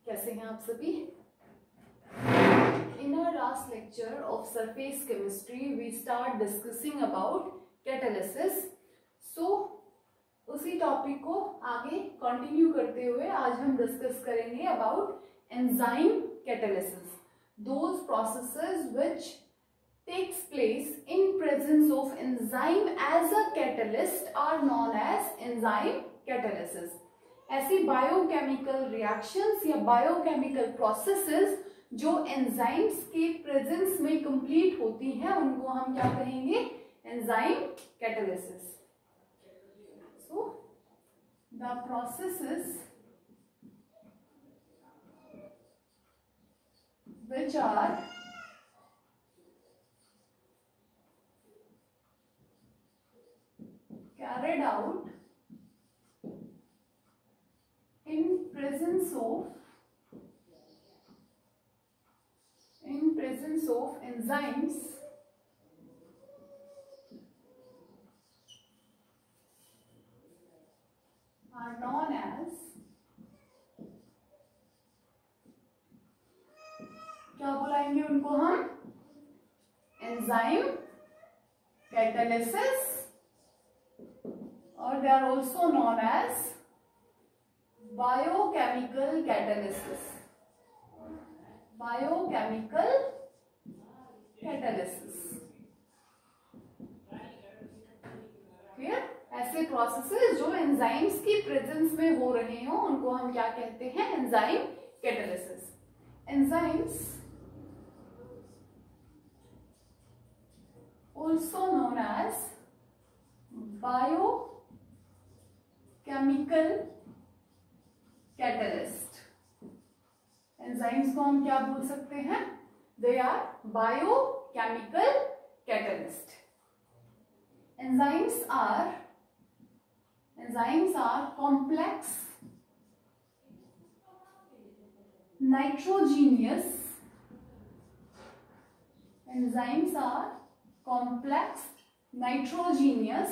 कैसे हैं आप सभी? In our last lecture of surface chemistry, we start discussing about catalysis. So, उसी टॉपिक को आगे कंटिन्यू करते हुए आज हम डिस्कस करेंगे about enzyme catalysis. Those processes which takes place in presence of enzyme as a catalyst are known as enzyme catalysis. ऐसी biochemical reactions या बायोकेमिकल प्रोसेसेस जो एंजाइम्स के प्रेजेंस में कंप्लीट होती हैं उनको हम क्या कहेंगे? Enzyme catalysis. So the processes which are carried out in presence of enzymes are known as, क्या बुलाएंगे उनको हम? एंजाइम कैटालिसिस, और they are also known as biochemical catalysis. Biochemical catalysis. Clear? ऐसे प्रोसेसेस जो एंजाइम्स की प्रेजेंस में हो रहे हो उनको हम क्या कहते हैं? Enzyme catalysis. Enzymes also known as biochemical catalyst. Enzymes को हम क्या बोल सकते हैं? They are biochemical catalyst. Enzymes are complex nitrogenous. Enzymes are complex nitrogenous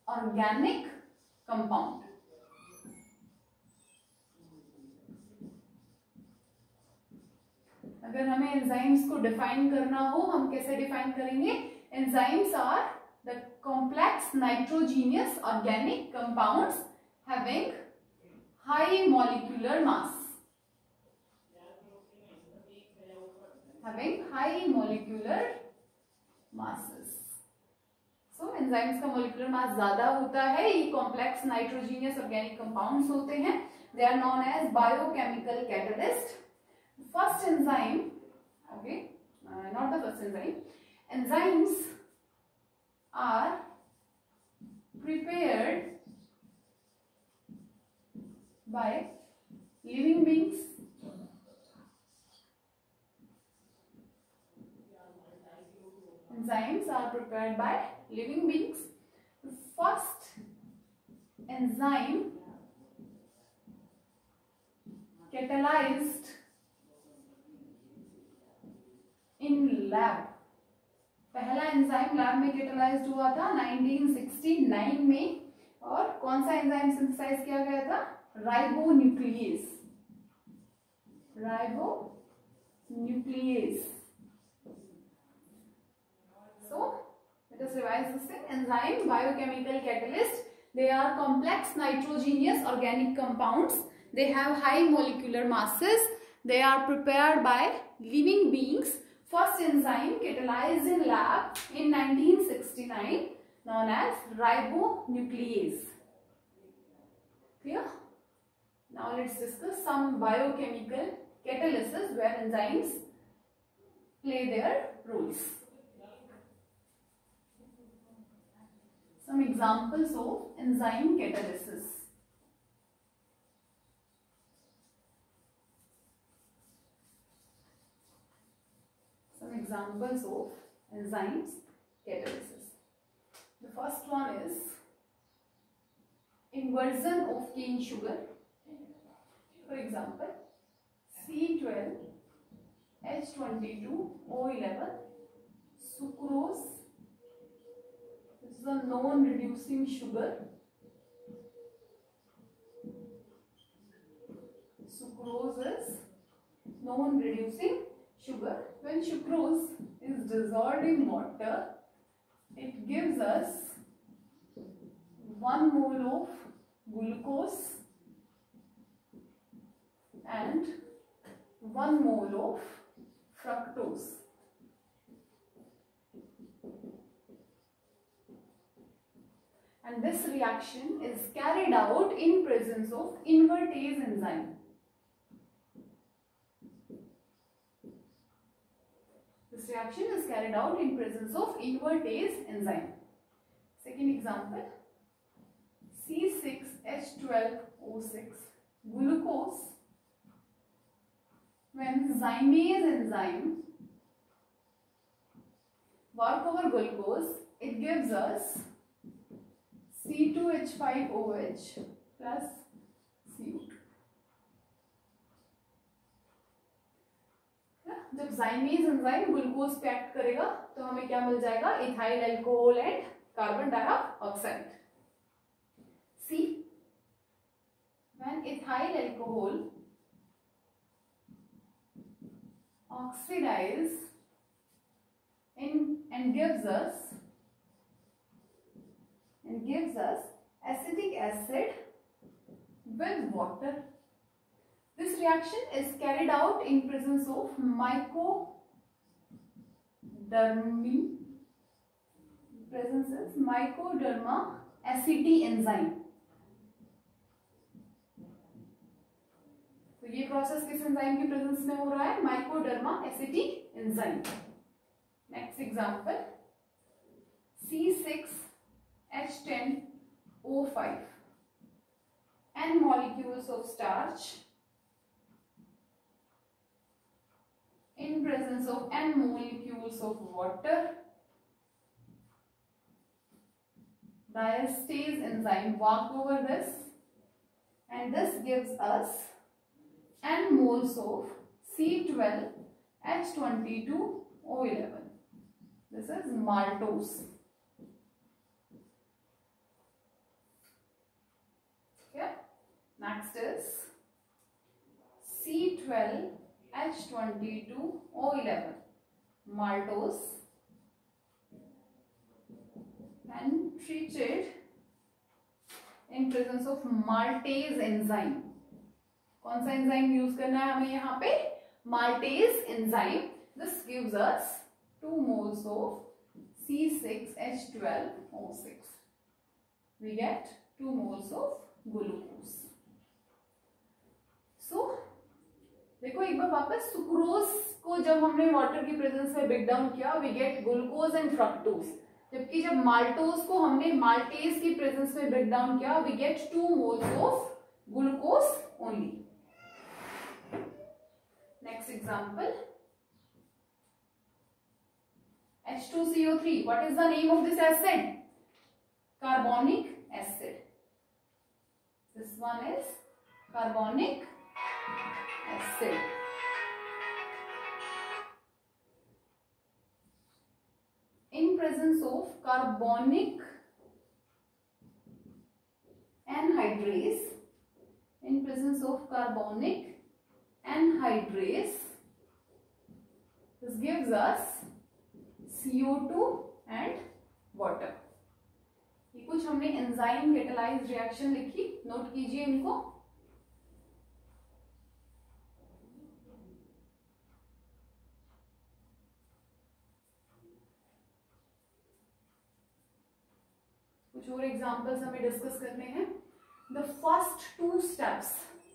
organic compound. अगर हमें एंजाइम्स को डिफाइन करना हो हम कैसे डिफाइन करेंगे? Enzymes are the complex nitrogenous organic compounds having high molecular mass. So enzymes का मॉलिक्यूलर मास ज्यादा होता है. ये कॉम्प्लेक्स नाइट्रोजीनियस ऑर्गेनिक कंपाउंड्स होते हैं. They are known as biochemical catalyst. First enzyme, okay, not the first enzyme. Enzymes are prepared by living beings. Enzymes are prepared by living beings. The first enzyme catalyzed in lab. पहला enzyme lab में catalysed हुआ था 1969 में. और कौन सा enzyme synthesise किया गया था? Ribonuclease. So let us revise this thing. Enzyme biochemical catalyst. They are complex nitrogenous organic compounds. They have high molecular masses. They are prepared by living beings. First enzyme catalyzed in lab in 1969 known as ribonuclease. Clear? Now let's discuss some biochemical catalysis where enzymes play their roles. Some examples of enzyme catalysis. Examples of enzymes catalysis. The first one is inversion of cane sugar. For example, C12H22O11 sucrose. This is a non-reducing sugar. Sucrose is non-reducing sugar. When sucrose is dissolved in water, it gives us 1 mole of glucose and 1 mole of fructose. And this reaction is carried out in presence of invertase enzyme. This reaction is carried out in presence of invertase enzyme. Second example, C6H12O6 glucose. When zymase enzyme work over glucose, it gives us C2H5OH plus CO2. जब जाइमेज enzyme glucose पे act करेगा तो हमें क्या मिल जाएगा, ethyl alcohol and carbon dioxide. See when ethyl alcohol oxidize and gives us acetic acid with water. This reaction is carried out in presence of mycoderma aceti enzyme. तो ये process किस enzyme की presence में हो रहा है, mycoderma aceti enzyme. Next example, C6H10O5 n molecules of starch in presence of n molecules of water. Diastase enzyme work over this and this gives us n moles of C12H22O11. This is maltose. Okay. Next is C12H22O11 maltose and treated in presence of maltase enzyme. कौन सा enzyme use करना है हमें यहाँ पे, maltase enzyme. This gives us 2 moles of C6H12O6. We get 2 moles of glucose. So देखो एक बार वापस, सुक्रोज को जब हमने वाटर की प्रेजेंस में ब्रेक डाउन किया, we get glucose and fructose. जबकि जब माल्टोज को हमने माल्टेज की प्रेजेंस में ब्रेक डाउन किया, we get 2 moles of glucose only. Next example, H2CO3. What is the name of this acid? Carbonic acid. This one is carbonic acid. In presence of carbonic anhydrase, this gives us CO2 and water. ये कुछ हमने enzyme catalyse reaction लिखी, note कीजिए इनको. कुछ और examples हमें discuss करने हैं. The first 2 steps,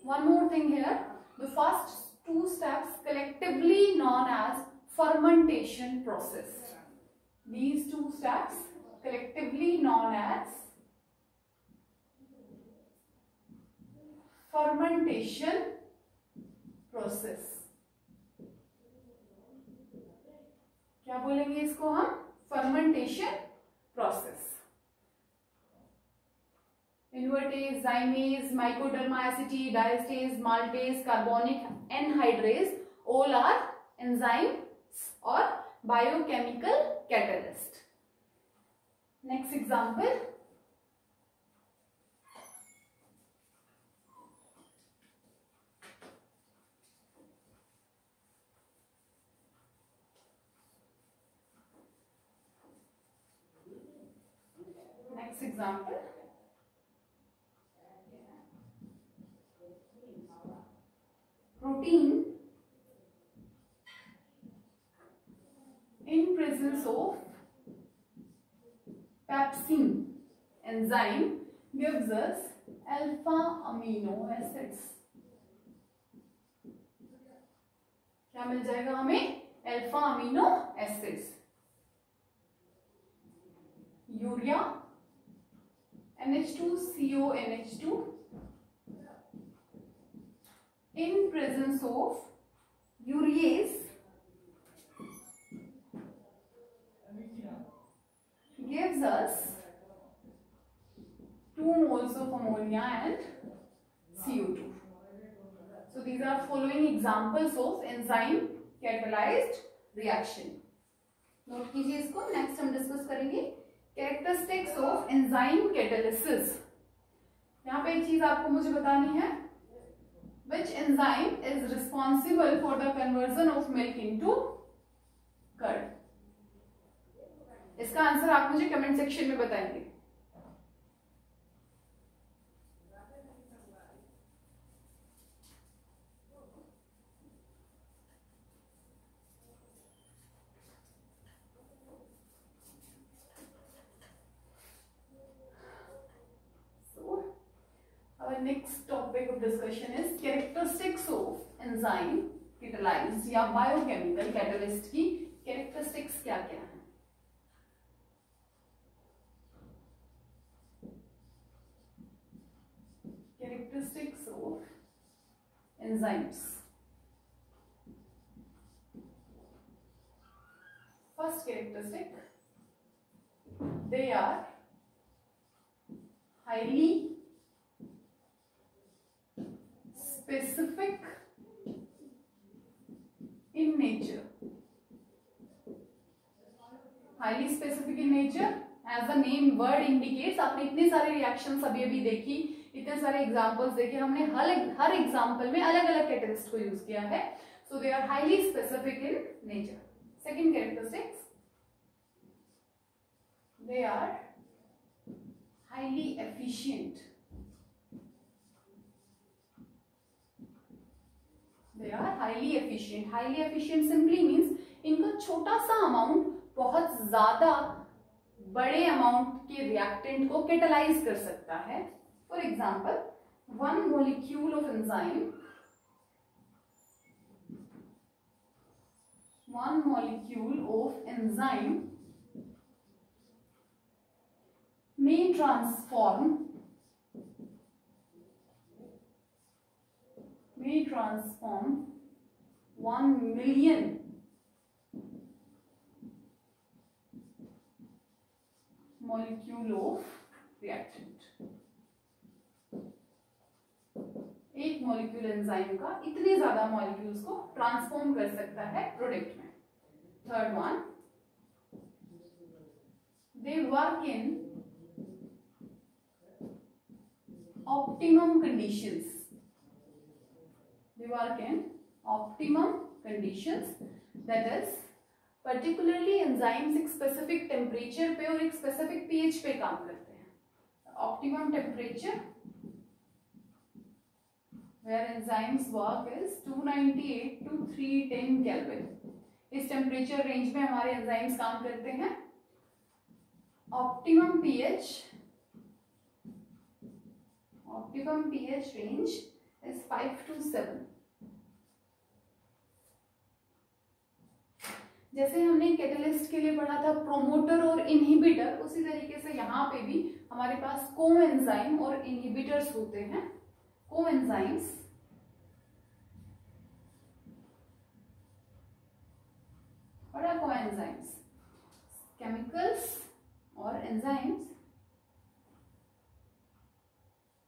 one more thing here, the first 2 steps collectively known as fermentation process. These 2 steps collectively known as fermentation process. क्या बोलेंगे इसको हम, fermentation process. Invertase, zymase, mycoderma aceti, diastase, maltase, carbonic anhydrase, all are enzymes or biochemical catalyst. Next example, example, protein in presence of pepsin enzyme gives us alpha amino acids. क्या मिल जाएगा हमें? Alpha amino acids. Urea NH2CO NH2 in presence of urease gives us 2 moles of ammonia and CO2. So these are following examples of enzyme catalyzed reaction. Note कीजिए इसको. Next हम discuss करेंगे characteristics of enzyme catalysis. यहाँ पे एक चीज आपको मुझे बतानी है. Which enzyme is responsible for the conversion of milk into curd? इसका आंसर आप मुझे कमेंट सेक्शन में बताएंगे. Our next topic of discussion is characteristics of enzyme catalyzed या biochemical catalyst की characteristics क्या क्या है. Characteristics of enzymes. First characteristic, they are highly specific in nature. Highly specific in nature, as the name word indicates. आपने इतने सारे reactions अभी अभी देखी, इतने सारे एग्जांपल्स देखे. हमने हर एग्जांपल में अलग अलग कैटेलिस्ट को यूज किया है. So they are highly specific in nature. Second characteristics, they are highly efficient. They are highly efficient. Highly efficient simply means इनका छोटा सा अमाउंट बहुत ज्यादा बड़े अमाउंट के रिएक्टेंट को कैटालाइज कर सकता है. For example, one molecule of enzyme may transform 1 million molecule of reactant. एक मॉलिक्यूल एंजाइम का इतने ज्यादा मॉलिक्यूल्स को ट्रांसफॉर्म कर सकता है प्रोडक्ट में. Third one, they work in optimum conditions. They work in optimum conditions, that is particularly enzymes एक specific temperature पे और एक specific pH पे काम करते हैं. Optimum temperature where enzymes work is 298 to 310 Kelvin. इस temperature range में हमारे enzymes काम करते हैं. Optimum pH range is 5 to 7. जैसे हमने कैटलिस्ट के लिए पढ़ा था प्रोमोटर और इनहिबिटर, उसी तरीके से यहाँ पे भी हमारे पास कोएंजाइम और इनहिबिटर्स होते हैं. कोएंजाइम्स और कोएंजाइम्स केमिकल्स और enzymes,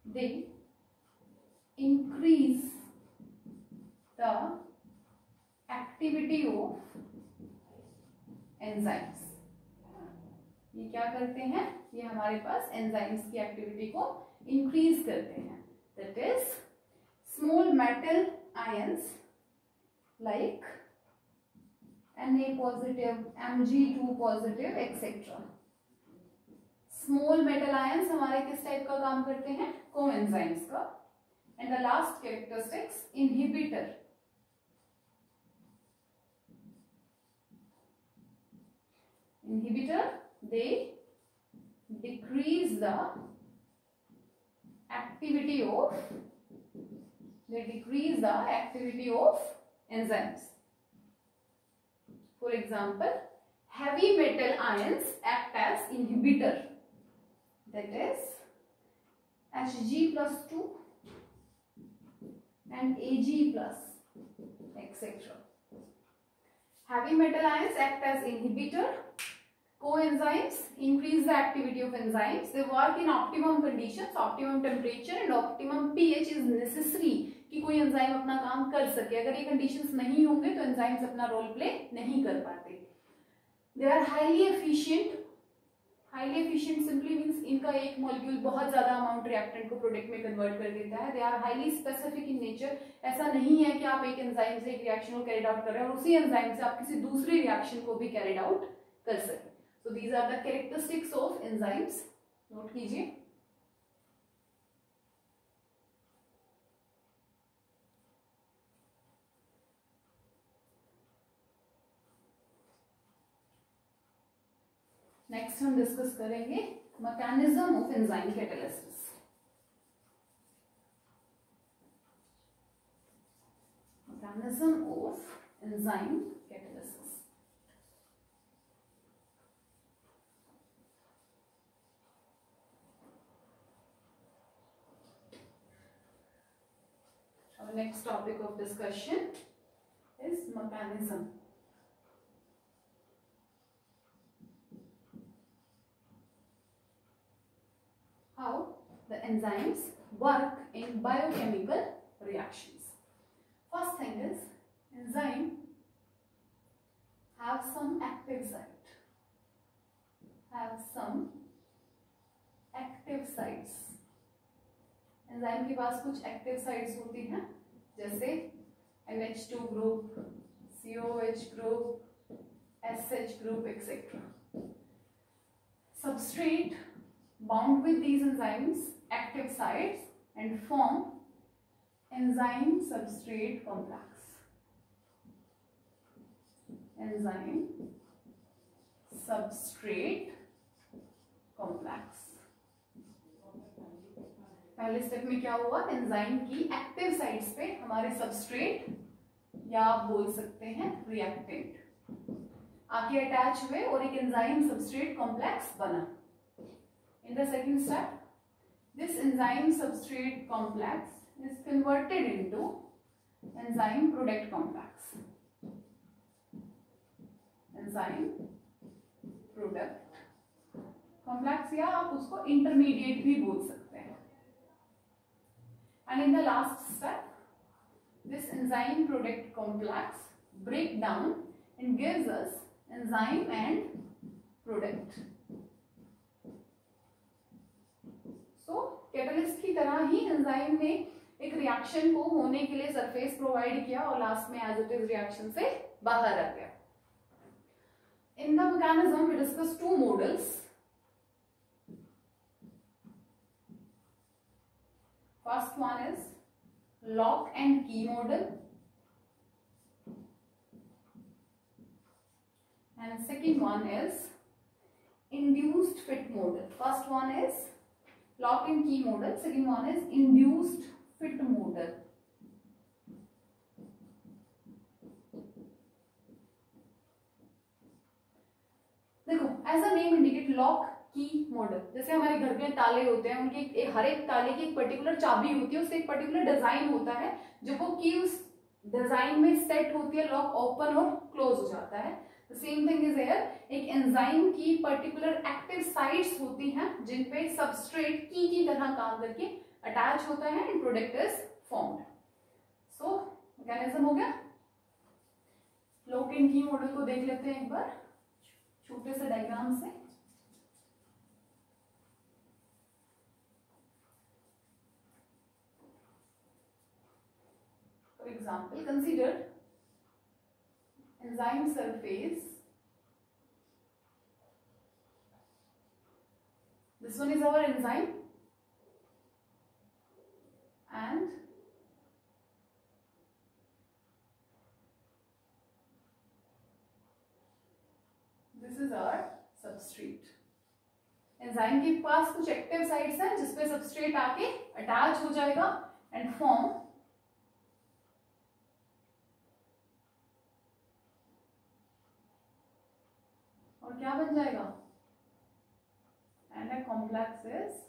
they increase the activity of enzymes. ये क्या करते हैं? ये हमारे पास एंजाइम्स की एक्टिविटी को इंक्रीज करते हैं. That is small metal ions like Na positive, Mg2 positive, etc. Small metal ions हमारे किस टाइप का काम करते हैं, कोएंजाइम्स का. And the last characteristics, inhibitor. Inhibitor, they decrease the activity of enzymes. For example, heavy metal ions act as inhibitor, that is Hg+2 and Ag+, etc. Heavy metal ions act as inhibitor. Coenzymes increase the activity of enzymes. They work in optimum conditions, optimum temperature and optimum pH is necessary कि कोई enzyme अपना काम कर सके. अगर ये conditions नहीं होंगे तो एंजाइम्स अपना रोल प्ले नहीं कर पाते. They are highly efficient. Highly efficient simply means इनका एक मॉलिक्यूल बहुत ज्यादा अमाउंट रिएक्टेंट को प्रोडक्ट में कन्वर्ट कर देता है. They are highly specific in nature. ऐसा नहीं है कि आप एक एंजाइम से एक रिएक्शन को कैरिड आउट कर रहे हैं और उसी एंजाइम से आप किसी दूसरी रिएक्शन को भी कैरिड आउट कर सके. So these are the characteristics of enzymes. Note कीजिए. नेक्स्ट हम डिस्कस करेंगे mechanism of enzyme catalysis. Mechanism of enzyme catalysis. Our next topic of discussion is mechanism. How the enzymes work in biochemical reactions. First thing is, enzyme have some active site. Enzyme के पास कुछ active sites होती हैं, जैसे NH2 group, COH group, SH group etcetera. Substrate bound with these enzymes active sites and form enzyme substrate complex. Enzyme substrate complex. पहले step में क्या हुआ, enzyme की एक्टिव साइट्स पे हमारे सबस्ट्रेट या आप बोल सकते हैं रिएक्टेंट आके अटैच हुए और एक एंजाइम सबस्ट्रेट कॉम्प्लेक्स बना. In the second step, this enzyme substrate complex is converted into enzyme product complex. Enzyme product complex या आप उसको इंटरमीडिएट भी बोल सकते हैं. And in the last step, this enzyme product complex break down and gives us enzyme and product. So catalyst की तरह ही enzyme ने एक रिएक्शन को होने के लिए सरफेस प्रोवाइड किया और लास्ट में एज इट इज रिएक्शन से बाहर आ गया. In the mechanism we discuss two models. First one is lock and key model and second one is induced fit model. First one is lock and key model, second one is induced fit model. देखो as a name indicate, lock key model, जैसे हमारे घर में ताले होते हैं, उनकी एक हर एक ताले की एक पर्टिकुलर चाबी होती है, उसका एक पर्टिकुलर डिजाइन होता है, जो वो की उस डिजाइन में सेट होती है, लॉक ओपन और क्लोज हो जाता है. सेम थिंग इज हियर, एक एंजाइम की पर्टिकुलर एक्टिव साइट्स होती हैं जिन पे सबस्ट्रेट की तरह काम करके अटैच होता है and product is formed. So mechanism हो गया. लॉक एंड की मॉडल को देख लेते हैं एक बार छोटे से डायग्राम से. For example, consider enzyme surface. This one is our enzyme and this is our substrate. Enzyme के पास कुछ एक्टिव साइट्स हैं जिसपे सबस्ट्रेट आके अटैच हो जाएगा एंड फॉर्म और क्या बन जाएगा, and a complex is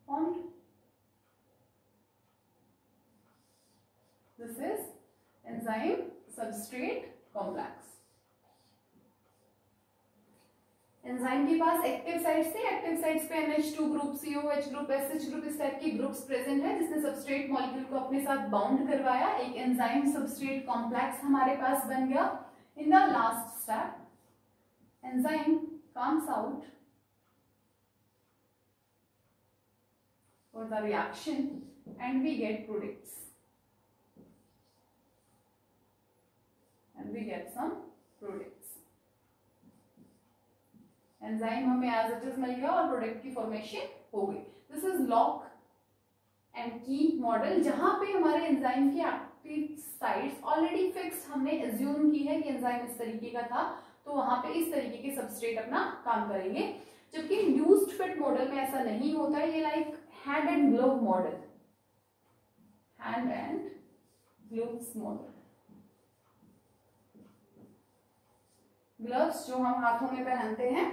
formed. This is enzyme substrate complex. Enzyme के पास एक्टिव साइट्स थे, एक्टिव साइट्स पे NH2 group, COH group, SH group, इस टाइप के ग्रुप्स प्रेजेंट है जिसने सबस्ट्रेट मॉलिक्यूल को अपने साथ बाउंड करवाया. एक एंजाइम सबस्ट्रेट कॉम्प्लेक्स हमारे पास बन गया. In the last step enzyme comes out for the reaction and we get products and we get some products. Enzyme हमें एज इट इज मिल गया और प्रोडक्ट की फॉर्मेशन हो गई. This is lock and key model, जहां पे हमारे एंजाइम की एक्टिव साइट्स ऑलरेडी फिक्स्ड, हमने एज्यूम की है कि एंजाइम इस तरीके का था तो वहां पे इस तरीके के सबस्ट्रेट अपना काम करेंगे. जबकि इंड्यूस्ड फिट मॉडल में ऐसा नहीं होता है. ये like hand and glove model, hand and gloves model. Gloves जो हम हाथों में पहनते हैं,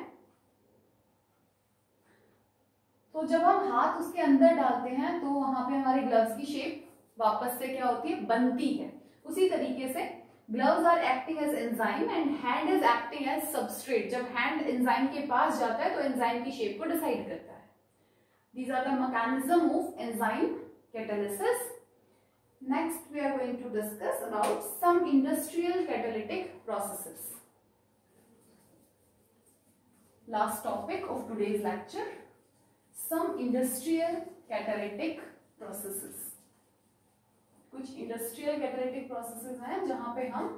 तो जब हम हाथ उसके अंदर डालते हैं तो वहां पे हमारे ग्लव्स की शेप वापस से क्या होती है, बनती है. उसी तरीके से gloves are acting as enzyme and hand is acting as substrate. जब हैंड एंजाइम के पास जाता है तो एंजाइम की शेप को डिसाइड करता है. These are the mechanism of enzyme catalysis. Next we are going to discuss about some industrial catalytic processes. Last topic of today's lecture, some industrial catalytic processes. कुछ industrial catalytic processes हैं जहां पे हम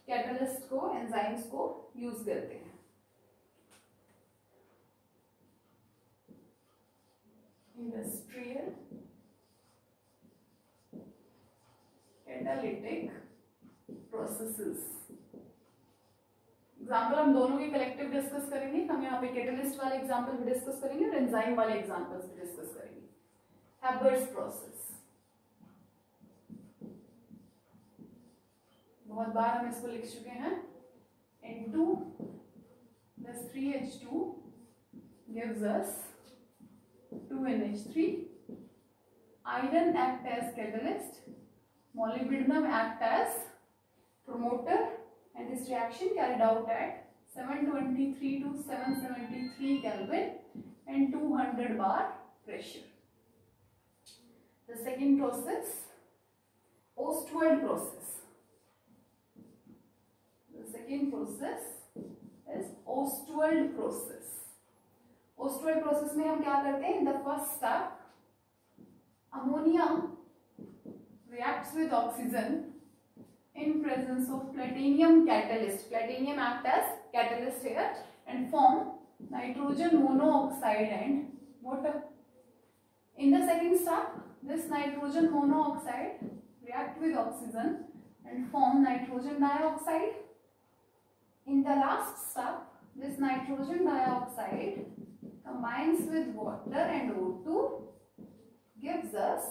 catalyst को, enzymes को use करते हैं. Industrial catalytic processes. Example हम दोनों के कलेक्टिव डिस्कस करेंगे. हम यहाँ पे कैटलिस्ट वाले एग्जाम्पल भी डिस्कस करेंगे और एंजाइम वाले एग्जाम्पल्स भी डिस्कस करेंगे. हैबर्स प्रोसेस, बहुत बार हम इसको लिख चुके हैं. N2 plus 3H2 gives us 2NH3. Iron act as catalyst, molybdenum act as promoter, and this reaction carried out at 723 to 773 Kelvin and 200 bar pressure. The second process, Ostwald process. The second process is Ostwald process. Ostwald process में हम क्या करते हैं? In the first step, ammonia reacts with oxygen in presence of platinum catalyst. Platinum act as catalyst here and form nitrogen monoxide and water. In the second step, this nitrogen monoxide react with oxygen and form nitrogen dioxide. In the last step, this nitrogen dioxide combines with water and O2 gives us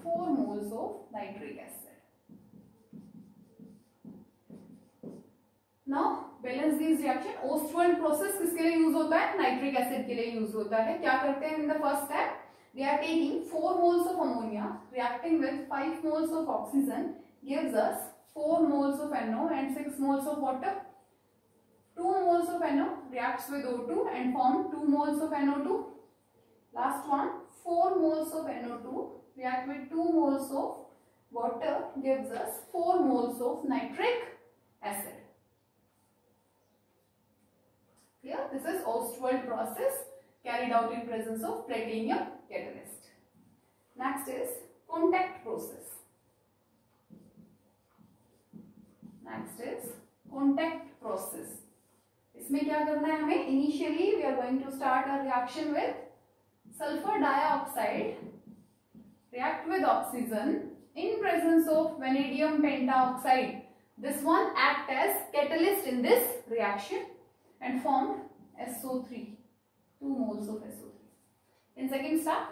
4 moles of nitric acid. Now balance these reaction. Ostwald process किसके लिए use होता है? Nitric acid के लिए use होता है. क्या करते हैं? In the first step, we are taking 4 moles of ammonia reacting with 5 moles of oxygen gives us 4 moles of NO and 6 moles of water. 2 moles of NO reacts with O2 and form 2 moles of NO2. Last one, 4 moles of NO2 react with 2 moles of water gives us 4 moles of nitric acid. Here, this is Ostwald process carried out in presence of platinum catalyst. Next is contact process. Next is contact process. इसमें क्या करना है हमें? Initially we are going to start a reaction with sulphur dioxide react with oxygen in presence of vanadium pentaoxide. This one act as catalyst in this reaction and formed SO3, 2 moles of SO3. In second step,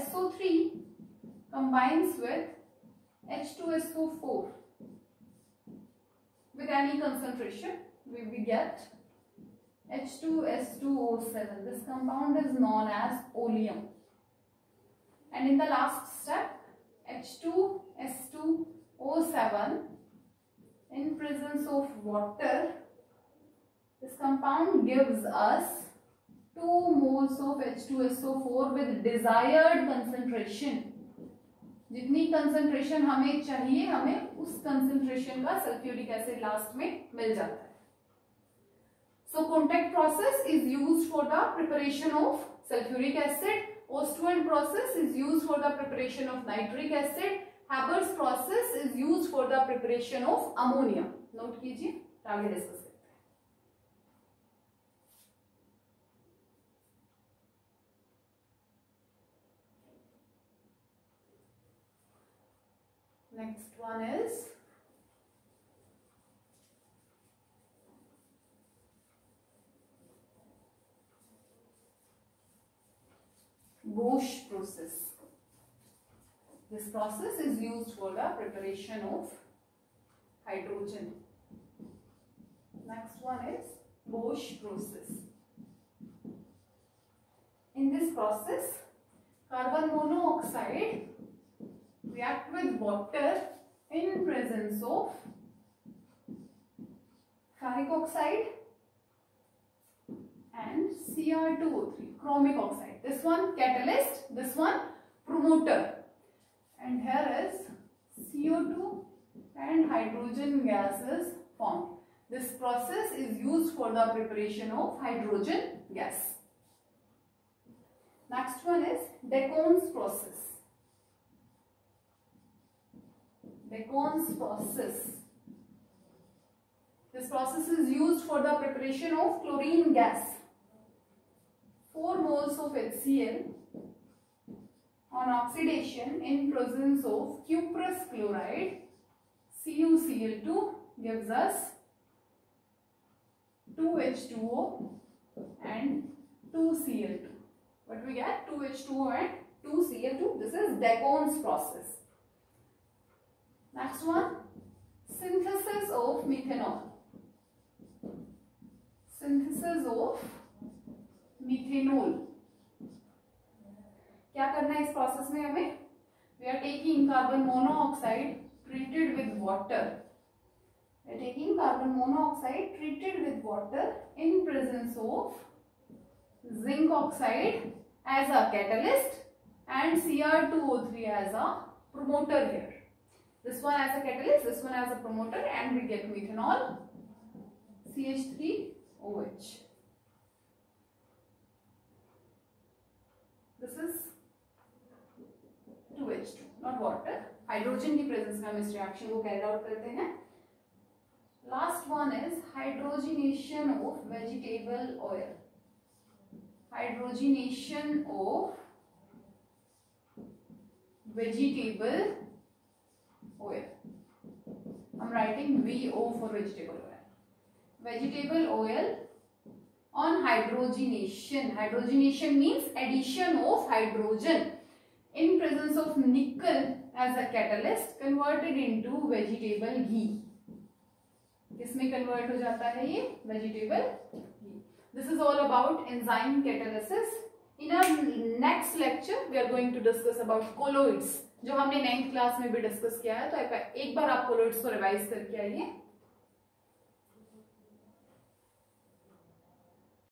SO3 combines with H2SO4 with any concentration. We get H2S2O7. This compound is known as oleum. And in the last step, H2S2O7 in presence of water, this compound gives us 2 moles of H2SO4 with desired concentration. जितनी concentration हमें चाहिए, हमें उस concentration का sulphuric acid last में मिल जाता है. So contact process is used for the preparation of sulfuric acid. Ostwald process is used for the preparation of nitric acid. Haber's process is used for the preparation of ammonia. Note कीजिए, आगे discuss करते हैं. Next one is Bosch process. This process is used for the preparation of hydrogen. Next one is Bosch process. In this process, carbon monoxide react with water in presence of ferric oxide and Cr2O3, chromic oxide. This one catalyst, this one promoter. And here is CO2 and hydrogen gases formed. This process is used for the preparation of hydrogen gas. Next one is Decaun's process. Decaun's process. This process is used for the preparation of chlorine gas. 4 moles of HCl on oxidation in presence of cuprous chloride, CuCl2 gives us 2H2O and 2Cl2. What we get? 2H2O and 2Cl2. This is Decaun's process. Next one, synthesis of methanol. Synthesis of methanol. क्या करना है इस process में हमें? We are taking carbon monoxide treated with water. We are taking carbon monoxide treated with water in presence of zinc oxide as a catalyst and Cr2O3 as a promoter here. This one as a catalyst, this one as a promoter, and we get methanol, CH3OH. This is 2H2, not water. Hydrogen की presence में हम इस reaction को carry out करते हैं. Last one is hydrogenation of vegetable oil. Hydrogenation of vegetable oil. I'm writing VO for vegetable oil. Vegetable oil on hydrogenation. Hydrogenation means addition of hydrogen in presence of nickel as a catalyst converted into vegetable ghee. किसमें convert हो जाता है ये? Vegetable ghee. This is all about enzyme catalysis. In our next lecture, we are going to discuss about colloids, जो हमने 9th class में भी discuss किया है. तो एक बार आप colloids को रिवाइज करके आइए.